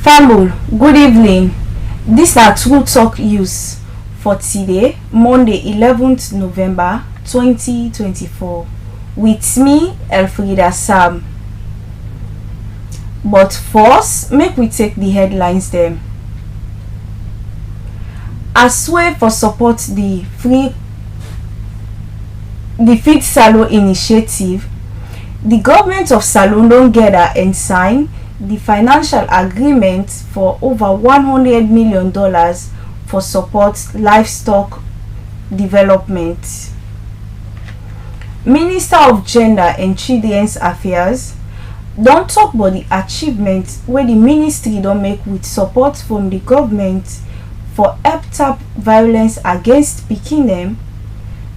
Istanbul, good evening. These are True Talk News for today, Monday 11th November 2024. With me, Elfrida Sam. But first, make we take the headlines them. As way for support the Feed Salon initiative, the government of Salon don gather and sign the financial agreement for over $100 million for support livestock development. Minister of Gender and Children's Affairs don talk about the achievements wey the ministry don make with support from the government for help tap violence against pikin dem.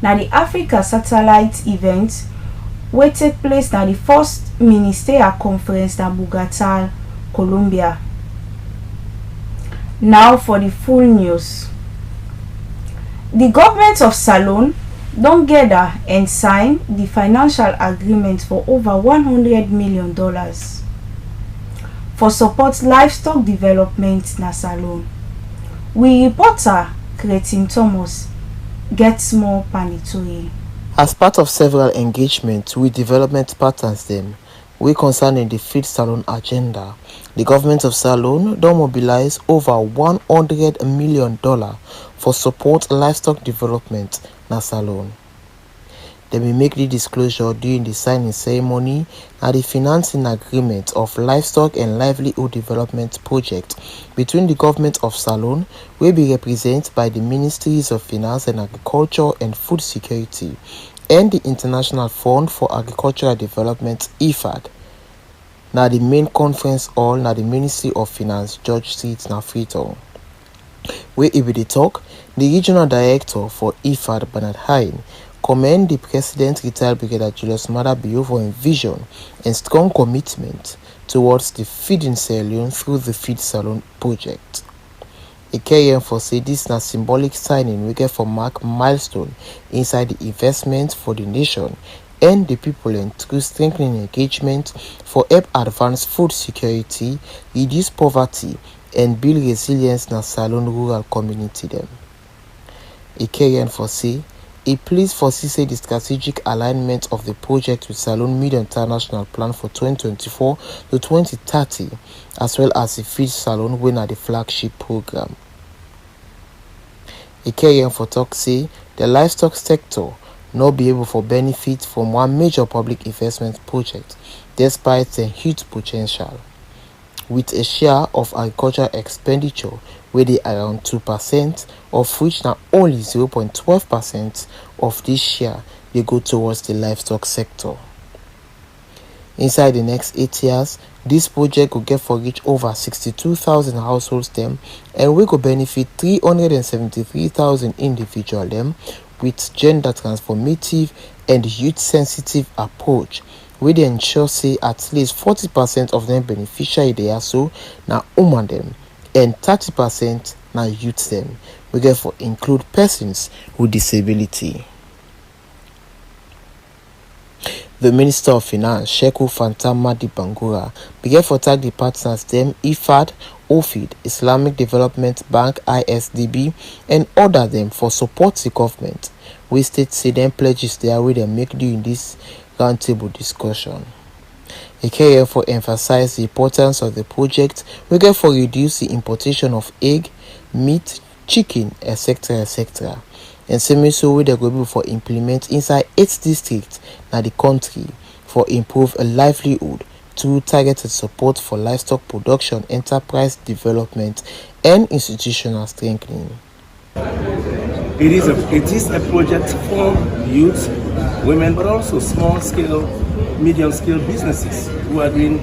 Na the Africa Satellite event wey take place na the first ministerial conference na Bogota, Colombia. Now for the full news. The government of Salon don gather and sign the financial agreement for over $100 million for support livestock development na Salon. We reporter Cretin Thomas gets more panitoye. As part of several engagements with development partners them, we concerning the Feed Salon agenda, the government of Salon don mobilize over $100 million for support livestock development na Salon. They will make the disclosure during the signing ceremony at the financing agreement of livestock and livelihood development project between the government of Salon, will be represented by the Ministries of Finance and Agriculture and Food Security, and the International Fund for Agricultural Development (IFAD). Now the main conference hall na the Ministry of Finance George Street na Freetown. Where it be the talk, the regional director for IFAD Bernard Hine commend the President retired Brigadier Julius Maada Bio for his vision and strong commitment towards the feeding salon through the Feed Salon project. A carrier for say this na symbolic signing we get for mark milestone inside the investment for the nation and the people and through strengthening engagement for help advance food security, reduce poverty and build resilience na Salon rural community them. A carrier for say a please foresee the strategic alignment of the project with Salon Medium-Term National Plan for 2024 to 2030, as well as the Feed Salon winner the flagship program. A carrier for talk say the livestock sector not be able for benefit from one major public investment project, despite the huge potential. With a share of agricultural expenditure where they around 2%, of which now only 0.12% of this share they go towards the livestock sector. Inside the next 8 years, this project will get for reach over 62,000 households them, and we could benefit 373,000 individual them with gender transformative and youth sensitive approach. We dey ensure say at least 40% of them beneficiary they are so now woman them and 30% now youth them. We therefore include persons with disability. The Minister of Finance, Sheku Fantama Di Bangura, began for tag the partners them IFAD, OFID, Islamic Development Bank ISDB, and order them for support the government. We state say them pledges they are they make during this roundtable discussion. A carrier for emphasize the importance of the project, we get for reduce the importation of egg, meat, chicken, etc. etc. And same so we they go be for implement inside 8 districts na the country for improve a livelihood through targeted support for livestock production, enterprise development, and institutional strengthening. It is a project for youth, women, but also small-scale, medium-scale businesses who are doing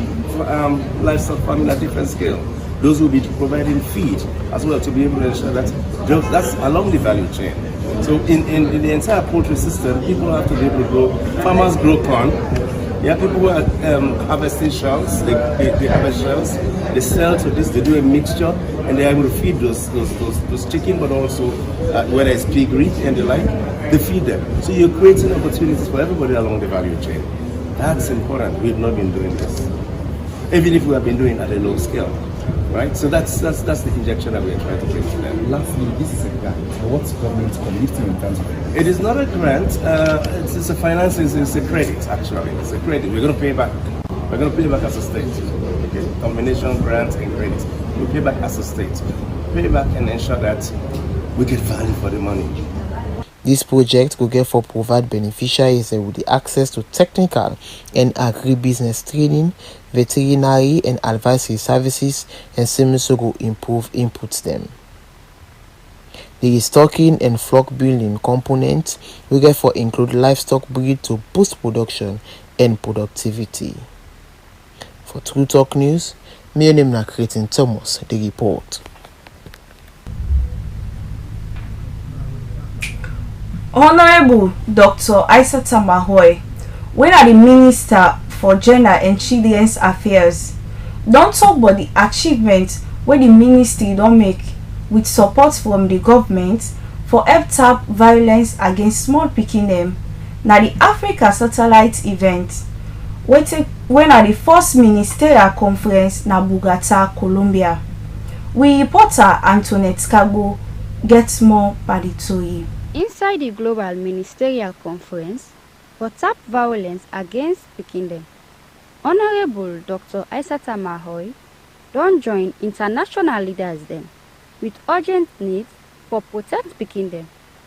livestock farming at different scale. Those will be providing feed as well to be able to ensure that that's along the value chain. So in the entire poultry system, people have to be able to grow. Farmers grow corn. Yeah, people who are harvesting shells, they harvest shells, they sell to this, they do a mixture, and they are able to feed those chicken, but also whether it's piggery and the like, they feed them. So you're creating opportunities for everybody along the value chain. That's important. We've not been doing this, even if we have been doing it at a low scale. right? So that's the injection that we are trying to bring to them. Lastly, this is a grant. What's government committing in terms of it? It is not a grant. It's a financing. It's a credit. Actually, it's a credit. We're going to pay back. We're going to pay back as a state. Okay, combination grant and credit. We pay back as a state. Pay back and ensure that we get value for the money. This project will therefore provide beneficiaries with the access to technical and agribusiness training, veterinary and advisory services, and seamlessly will improve inputs them. The restocking and flock building components will therefore include livestock breed to boost production and productivity. For True Talk News, my name is Cretin Thomas, the report. Honorable Dr. Aissata Mahoy, when are the Minister for Gender and Children's Affairs, don't talk about the achievements where the ministry don't make with support from the government for help tap violence against small pikin them. Now the Africa Satellite event, when are the first ministerial conference na Bogota, Colombia. We reporter Antoinette Kago gets more paritory. Inside the Global Ministerial Conference for Tap Violence Against Pikin, Honorable Dr. Aissata Mahoy don't join international leaders then with urgent need for protect Pikin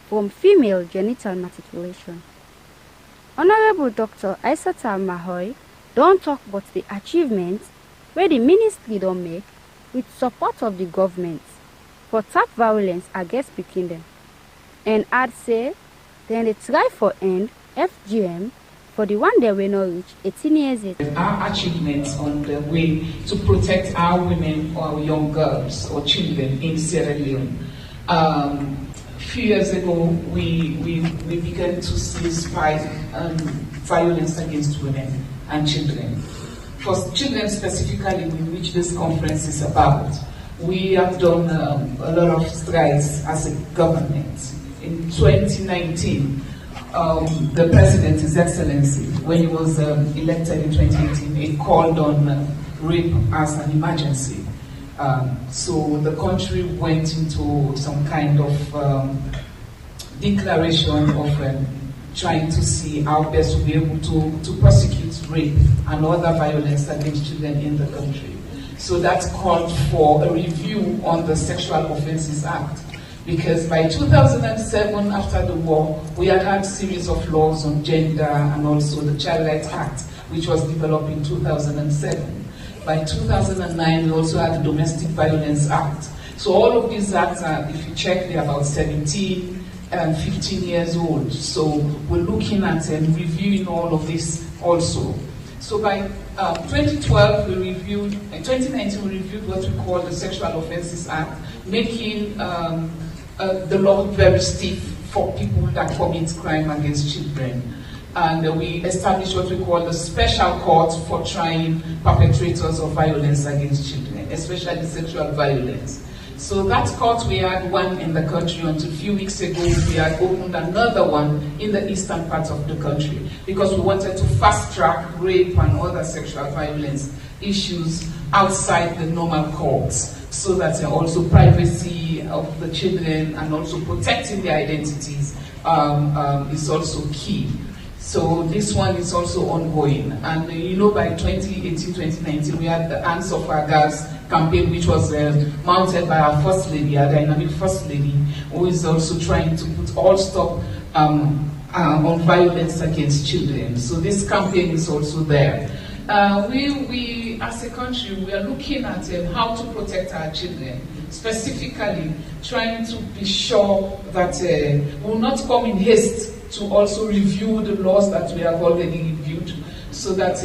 from female genital mutilation. Honorable Dr. Aissata Mahoy don't talk about the achievements where the ministry don't make with support of the government for tap violence against Pikin, and add say then they try for end FGM for the one that will not reach 18 years old. Our achievements on the way to protect our women or young girls or children in Sierra Leone. A few years ago, we began to see spike violence against women and children. For children specifically, which this conference is about, we have done a lot of strides as a government. In 2019, the President, His Excellency, when he was elected in 2018, he called on rape as an emergency. So the country went into some kind of declaration of trying to see how best to be able to prosecute rape and other violence against children in the country. So that called for a review on the Sexual Offences Act. Because by 2007, after the war, we had a series of laws on gender and also the Child Rights Act, which was developed in 2007. By 2009, we also had the Domestic Violence Act. So all of these acts are, if you check, they're about 17 and 15 years old. So we're looking at and reviewing all of this also. So by 2012, we reviewed, in 2019, we reviewed what we call the Sexual Offences Act, making the law very stiff for people that commit crime against children. And we established what we call the special court for trying perpetrators of violence against children, especially sexual violence. So that court, we had one in the country until a few weeks ago. We had opened another one in the eastern part of the country because we wanted to fast track rape and other sexual violence issues outside the normal courts, so that also privacy of the children and also protecting their identities is also key. So this one is also ongoing. And you know, by 2018-2019, we had the Hands of Our Girls campaign, which was mounted by our First Lady, our dynamic First Lady, who is also trying to put all stop on violence against children. So this campaign is also there. We as a country, we are looking at how to protect our children, specifically trying to be sure that we will not come in haste to also review the laws that we have already reviewed, so that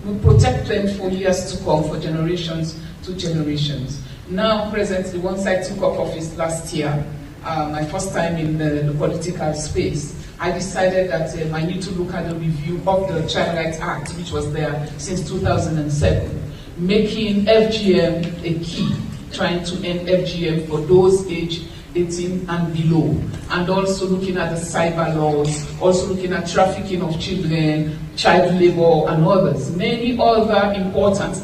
we protect them for years to come, for generations to generations. Now, presently, once I took up office last year, my first time in the political space, I decided that I need to look at the review of the Child Rights Act, which was there since 2007, making FGM a key, trying to end FGM for those aged 18 and below, and also looking at the cyber laws, also looking at trafficking of children, child labor, and others. Many other important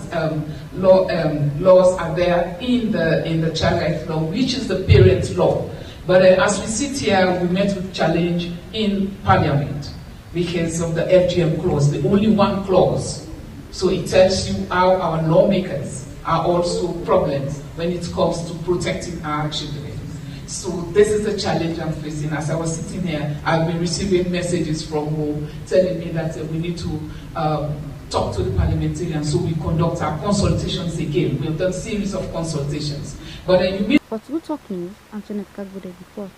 laws are there in the child rights law, which is the parent law. But as we sit here, we met with challenge in Parliament because of the FGM clause, the only one clause. So it tells you how our lawmakers are also problems when it comes to protecting our children. So this is the challenge I'm facing. As I was sitting here, I've been receiving messages from home telling me that we need to talk to the parliamentarians, so we conduct our consultations again. We've done a series of consultations. But then you meet For True Talk News, Antoinette Kagbude report.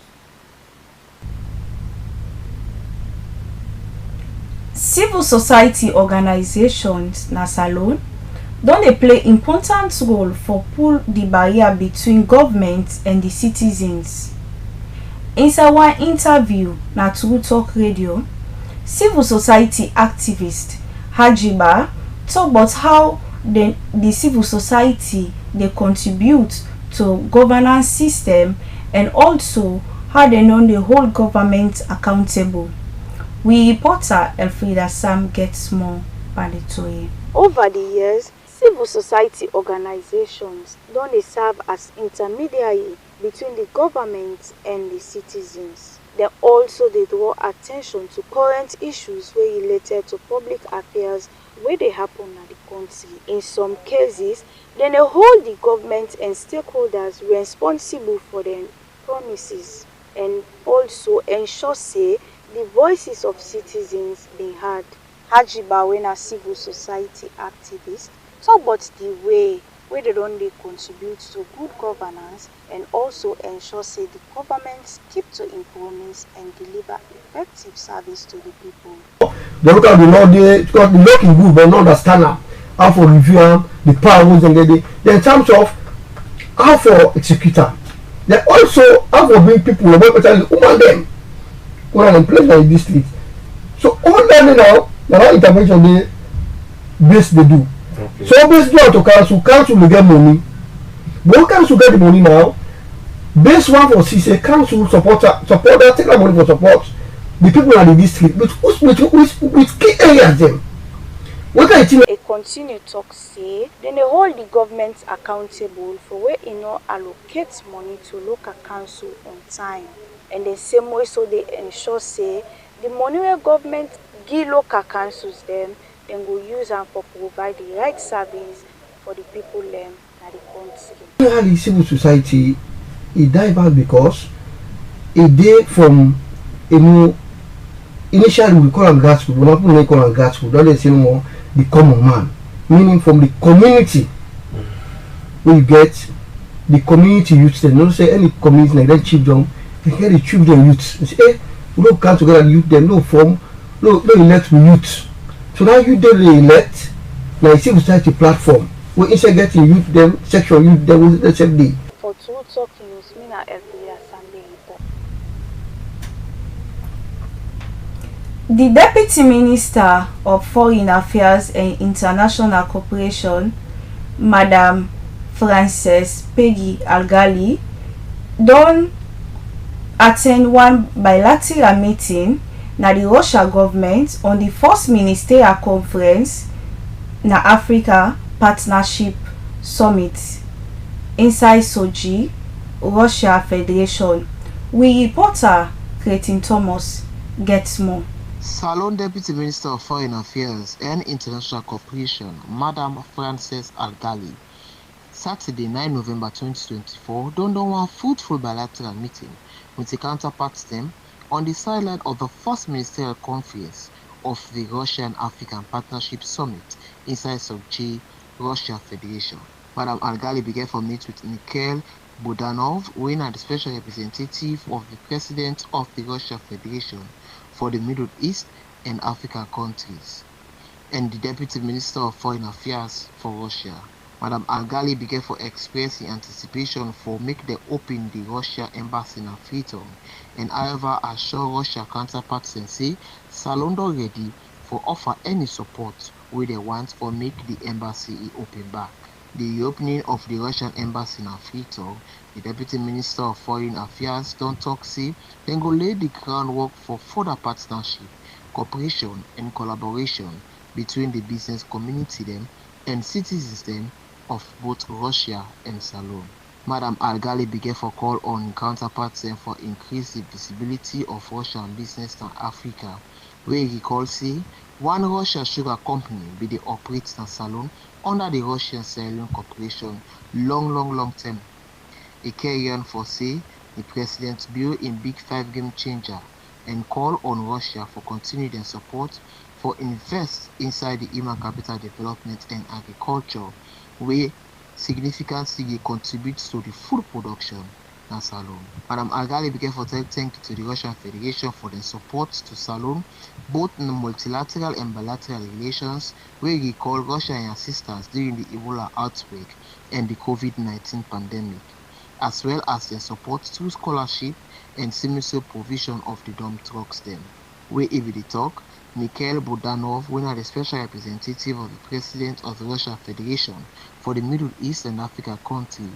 Civil society organizations na salon don dey play important role for pull the barrier between government and the citizens. Inside one interview na True Talk Radio, civil society activist Hajiba talk about how the civil society dey contribute to governance system and also how they don dey hold government accountable. We reporter Elfrida Sam gets more mandatory. Over the years, civil society organizations don dey serve as intermediary between the government and the citizens. They also dey draw attention to current issues wey related to public affairs wey dey happen na the country. In some cases, dem dey hold the government and stakeholders responsible for their promises and also ensure say the voices of citizens being heard. Hajiba, wey na civil society activist, talk about the way they don dey contribute to good governance and also ensure say the government keep to im promise and deliver effective service to the people. They look at the law, because the law is good, but not understand how for review the powers and in terms of how for executor. They also how for bring people, especially women them, who are in place in this district. So all that now intervention they base they do. Okay. So basically to council will get money. But council get the money now. Base one for say council support that take that money for support the people in the district with key areas them. What I think a continue talk say then they hold the government accountable for where e no allocate money to local council on time. And the same way so they ensure say the money where government give local councils them go use them for provide the right service for the people them in the country. Really, civil society it die back because it day from initially we call them grassroots, but not we call them grassroots. Don't they say no more the common man, meaning from the community. We get the community youth. They don't say any community like that children. They get the children youth. They say, hey, we don't come together youth. They no form, no elect youth. So now you don't elect like civil society platform. We instead getting youth them, sexual youth them with the same day. For True Talk News, me na Elfrida Sunday report. The Deputy Minister of Foreign Affairs and International Cooperation, Madam Frances Peggy Algali, don attend one bilateral meeting na the Russia government on the first ministerial conference na Africa Partnership Summit inside Sochi, Russia Federation. We reporter Clayton Thomas gets more. Salon Deputy Minister of Foreign Affairs and International Cooperation, Madam Frances Algali, Saturday 9 November 2024, don one fruitful bilateral meeting with the counterparts them on the sideline of the first ministerial conference of the Russian African Partnership Summit inside Sochi, Russia Federation. Madam Algali began to meet with Mikhail Budanov, who is the special representative of the President of the Russia Federation for the Middle East and African countries, and the Deputy Minister of Foreign Affairs for Russia. Madam Algali began to express the anticipation for make the open the Russia embassy in Freetown, and however assure Russia counterparts and say Salondo ready for offer any support where they want for make the embassy open back. the opening of the Russian embassy in Elfrida, the Deputy Minister of Foreign Affairs don tok say dem go lay the groundwork for further partnership, cooperation and collaboration between the business community dem and citizens dem of both Russia and Salon. Madam Al-Ghali began for call on counterparts dem for increase the visibility of Russian business in Africa, where e recall say one Russian sugar company be dey operate in Salon under the Russian Salon Corporation long term. A carry-on for say the president bill in big five game changer and call on Russia for continued their support for invest inside the human capital development and agriculture, where significantly dey contribute to the food production na Salon. Madam Al-Ghali began for thank you to the Russian Federation for their support to Salon, both in multilateral and bilateral relations, where e recall Russian assistance during the Ebola outbreak and the COVID-19 pandemic, as well as their support to scholarship and similar provision of the dump trucks dem. Where e be dey talk, Mikhail Budanov, wey na the special representative of the President of the Russian Federation for the Middle East and Africa country,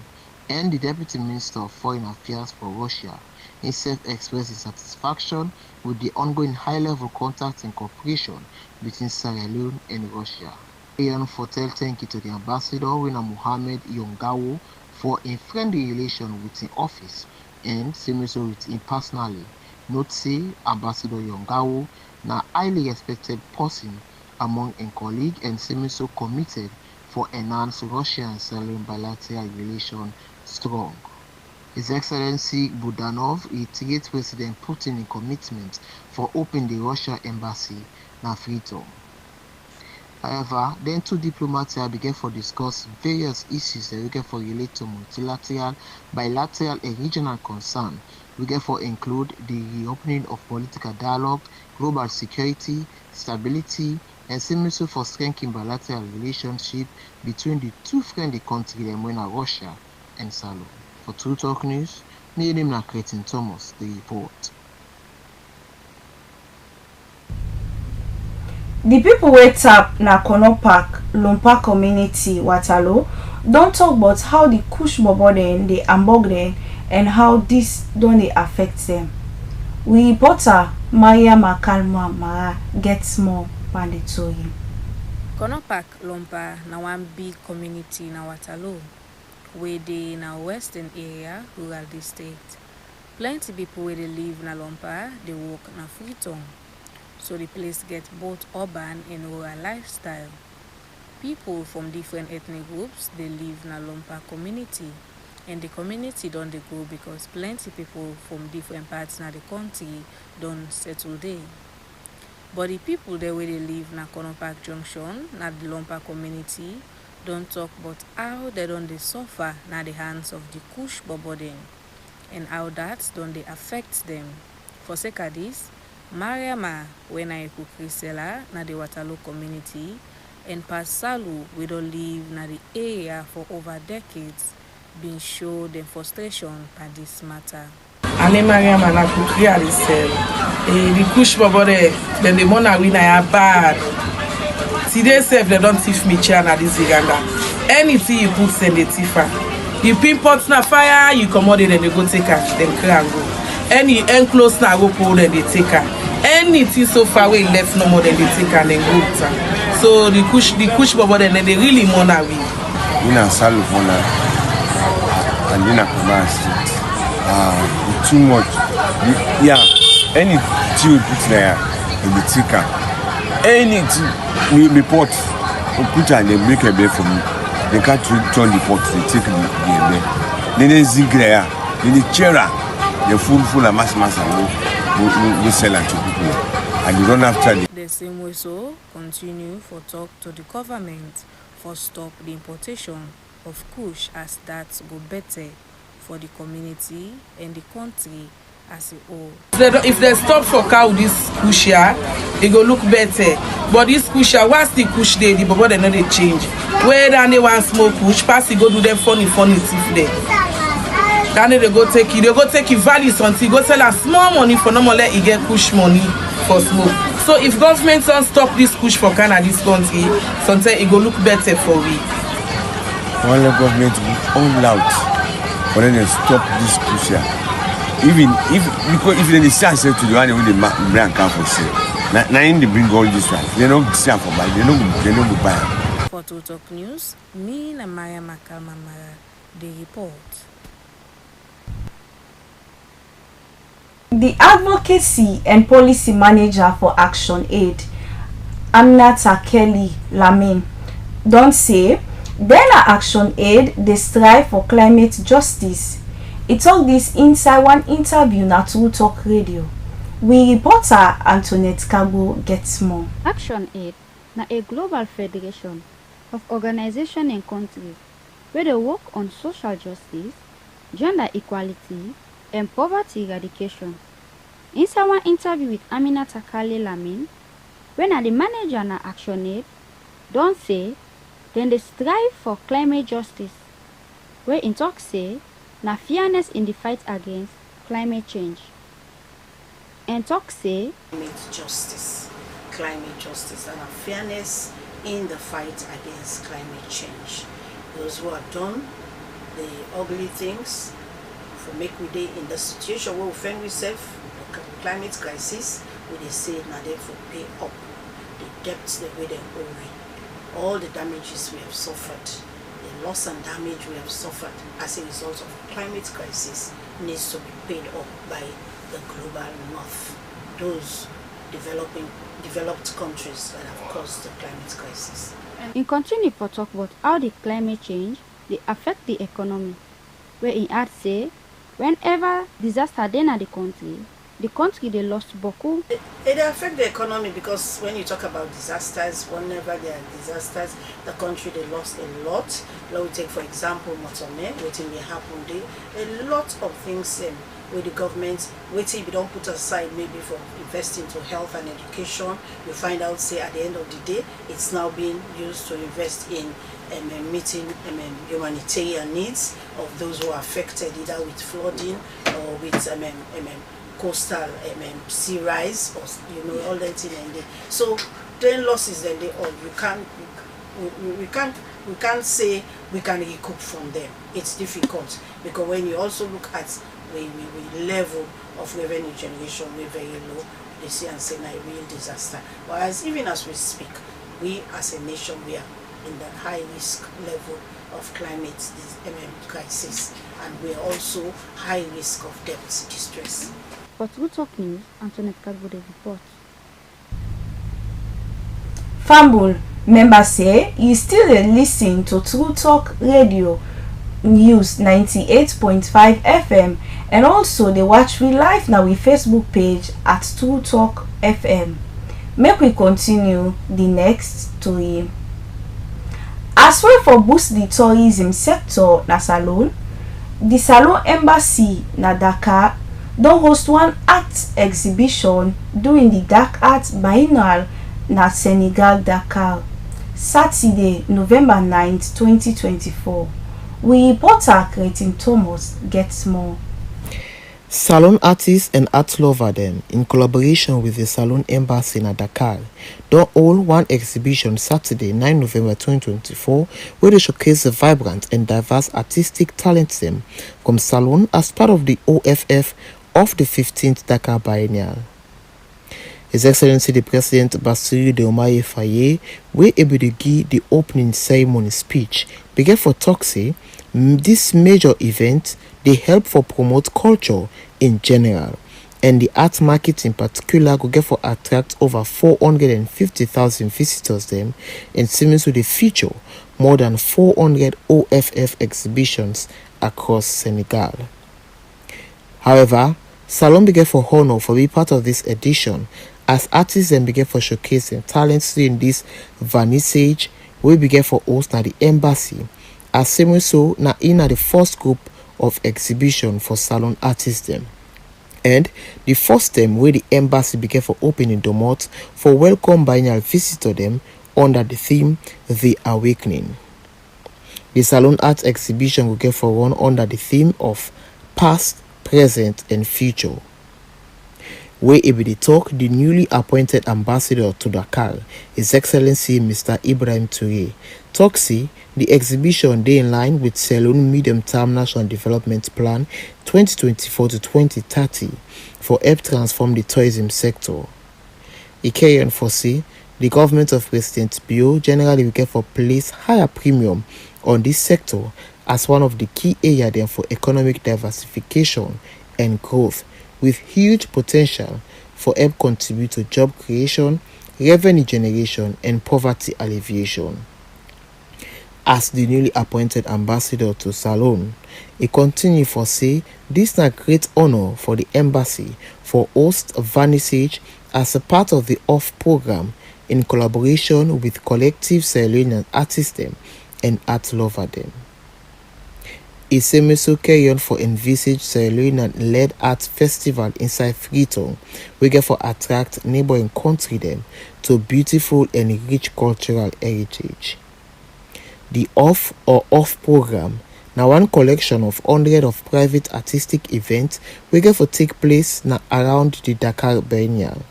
and the Deputy Minister of Foreign Affairs for Russia, himself expressed his satisfaction with the ongoing high-level contact and cooperation between Sierra Leone and Russia. Ian Fotel thank you to the ambassador, Wina Mohammed Yongawo, for a friendly relation with his office and similar with him personally. Note say Ambassador Yongawo na highly respected person among a colleague and similar committed for enhanced Russia and Salon bilateral relation strong. His Excellency Budanov reiterates President Putin's commitment for opening the Russia embassy na Freetown. However, then two diplomats began for discuss various issues that we for relate to multilateral, bilateral and regional concern. We for include the reopening of political dialogue, global security, stability, and similar for strengthening bilateral relationship between the two friendly countries, Russia and Salon. For True Talk News, my name is Cretin Thomas, the report. The people wey tap na Kono Park, Lumpa community, Waterloo, don talk about how the kush bobo dem dey ambog dem and how this don dey affect them. We reporter Maria Makalma Mara gets more on the story. Kono Park, Lumpa na one big community na Waterloo, wey dey na western area, rural district. Plenty people wey dey live na Lumpa, dey work na Freetown. So the place get both urban and rural lifestyle. People from different ethnic groups they live in a Lumpa community, and the community don't they grow because plenty people from different parts of the country don't settle there. But the people there where they live in Kono Park Junction, not the Lumpa community, don't talk about how they don't they suffer na the hands of the kush bobo dem, and how that don't they affect them. For sake of this, Mariama, when I cook seller na the Waterloo community, and Pasalu, we don't live na the area for over decades, been show them frustration by this matter. Ane Mariama na cook really sell. The kush bobo there, then the money we na bad. Today self they don't thief me chair na this Uganda. Anything you put send the thiefer. You pinpoint na fire, you come out and they go take her, then clear and go. Any enclosed na go pull then they take her. Anything so far away left no more than they take and then go. So the kush bobo then they really money we. In a salufona and in a commerce. Too much. Yeah. Anything you put there, you will take her. Anything we report, we put and they make a bed for me. They can't turn the pot, they take the bed. Then they zig there, then they chair the full of mass and we sell it to people. And you run after them. The same way so continue for talk to the government for stop the importation of kush as that go better for the community and the country as a whole. If they stop for cow this kush here, it go look better. But this kush here, once the kush there, the bobo they know they change. Where then they want smoke kush, pass it go do them funny thief there. Then they go take you value something, go sell a small money for no more let you get kush money for smoke. So if government don't stop this kush for Canada, this country, sometimes it go look better for we. one government will all out for them to stop this crucial. Even if because if they say to the one with the brand can for sale, now in they bring all this one, they don't sell for buy, they don't buy. For True Talk News, me and Maya Makalmamara, the report. The Advocacy and Policy Manager for Action Aid, Aminata Kelly Lamin, don't say then Action Aid they strive for climate justice. He talked this inside one interview na True Talk Radio. We reporter Antoinette Kago gets more. Action Aid na a global federation of organizations and countries where they work on social justice, gender equality, and poverty eradication. Inside one interview with Aminata Kelly Lamin, when the manager na Action Aid, don't say then they strive for climate justice, where in talk say na fairness in the fight against climate change. And talk say climate justice and fairness in the fight against climate change. Those who have done the ugly things for make we day in the situation where we find ourselves, the climate crisis, we they say now they for pay up the debts the way they owe, all the damages we have suffered, the loss and damage we have suffered as a result of climate crisis needs to be paid up by the global north, those developed countries that have caused the climate crisis. In continue for talk about how the climate change they affect the economy, where in add say whenever disaster then at the country they lost beaucoup. It affect the economy because when you talk about disasters, whenever there are disasters, the country they lost a lot. Let me take for example Motome, waiting may happen there. A lot of things with the government, waiting if you don't put aside maybe for investing to health and education, you find out say at the end of the day it's now being used to invest in meeting humanitarian needs of those who are affected either with flooding or with coastal sea rise, or all that thing and so then losses then they all we can't say we can recoup from them. It's difficult because when you also look at we level of revenue generation we're very low, they see and say a real disaster. Whereas even as we speak, we as a nation we are in the high risk level of climate crisis, and we are also high risk of debt distress. For True Talk News, Antoinette Kagbo the report. Fambul members say you still listen to True Talk Radio News 98.5 FM, and also they watch we live now with Facebook page at True Talk FM. Make we continue the next story. As well for boost the tourism sector na Salon, the Salon Embassy na Dakar don't host one art exhibition during the Dark Art Biennial na Senegal Dakar, Saturday, November 9th, 2024. We reporter Cretin Thomas gets more. Salon artists and art lover them, in collaboration with the Salon Embassy in Dakar, don't hold one exhibition Saturday, 9 November 2024, where they showcase the vibrant and diverse artistic talents them from Salon as part of the OFF of the 15th Dakar Biennial. His Excellency the President Bassirou Diomaye Faye were able to give the opening ceremony speech. Began for Toxi, this major event they help for promote culture in general, and the art market in particular go get for attract over 450,000 visitors them, and seems to the feature more than 400 OFF exhibitions across Senegal. However, Salon began for honor for being part of this edition, as artists then began for showcasing talents in this vernissage, we began for host na the embassy, as same so na in the first group of exhibition for Salon artists them. And the first time where the embassy began for opening the mouth for welcome biennial visitor them under the theme The Awakening. The Salon art exhibition will get for run under the theme of past, present and future. where he be dey talk the newly appointed ambassador to Dakar, His Excellency Mr. Ibrahim Touré, talk say the exhibition dey in line with Saloon Medium-Term National Development Plan 2024 to 2030 for help transform the tourism sector. He carry on for say the government of President Bio generally will get for place higher premium on this sector as one of the key areas there for economic diversification and growth, with huge potential for help contribute to job creation, revenue generation, and poverty alleviation. As the newly appointed ambassador to Salone, he continue for say this na great honor for the embassy for host vernissage as a part of the OFF program in collaboration with collective Sierra Leonean artists them and art lover them. Isemeso carry on for envisage Sierra Leonean led art festival inside Freetown, we get for attract neighboring country them to beautiful and rich cultural heritage. The OFF or OFF program now one collection of hundreds of private artistic events we get for take place now around the Dakar Biennial.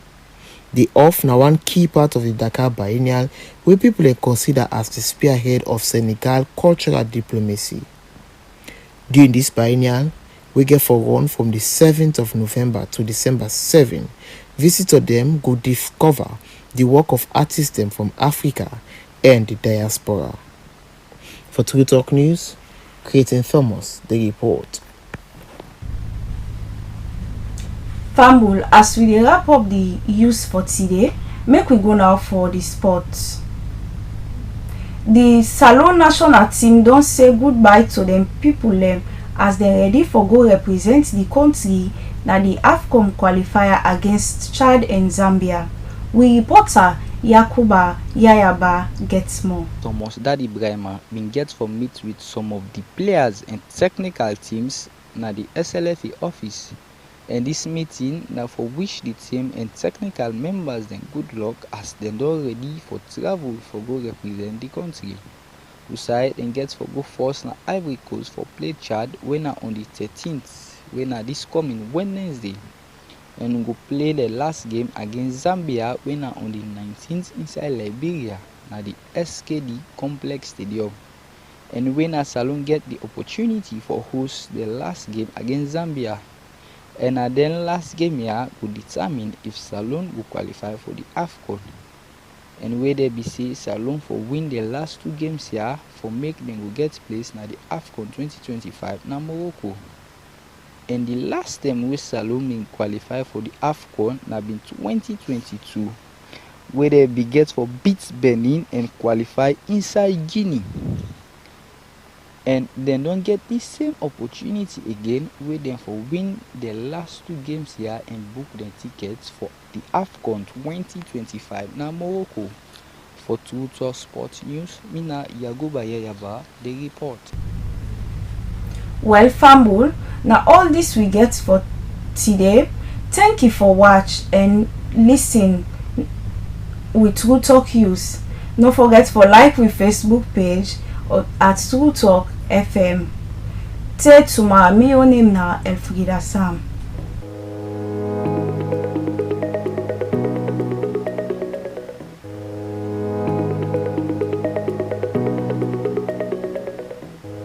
The OFF now one key part of the Dakar Biennial where people are considered as the spearhead of Senegal cultural diplomacy. During this biennial, we get for run from the 7th of November to December 7. Visitors them go discover the work of artists them from Africa and the diaspora. For True Talk News, Creighton Thomas, the report. Fambul, as we dey wrap up the news for today, make we go now for the sports. The Salone national team don say goodbye to them people as they ready for go represent the country na the AFCON qualifier against Chad and Zambia. We reporter Yakuba Yayaba gets more. Thomas Daddy Brahma been get for meet with some of the players and technical teams na the SLFA office. And this meeting now for wish the team and technical members then good luck as they don ready for travel for go represent the country. Usai then gets for go first na Ivory Coast for play Chad when na on the 13th, when na this coming Wednesday. And go play the last game against Zambia when na on the 19th inside Liberia na the SKD Complex Stadium. And when na Salone get the opportunity for host the last game against Zambia. And then last game here will determine if Salone will qualify for the AFCON. And where they be say Salone for win the last two games here for make them will get place na the AFCON 2025 na Morocco. And the last time where Salone been qualify for the AFCON na been 2022, where they be get for beat Benin and qualify inside Guinea. And they don't get the same opportunity again where they for win the last two games here and book their tickets for the AFCON 2025 na Morocco. For True Talk Sports News, Mina Yaguba Yayaba, the report. Well, Fambul, now all this we get for today. Thank you for watch and listen with True Talk News. Don't forget for like with Facebook page or at True Talk FM. Te tuma mi name na Elfrida Sam.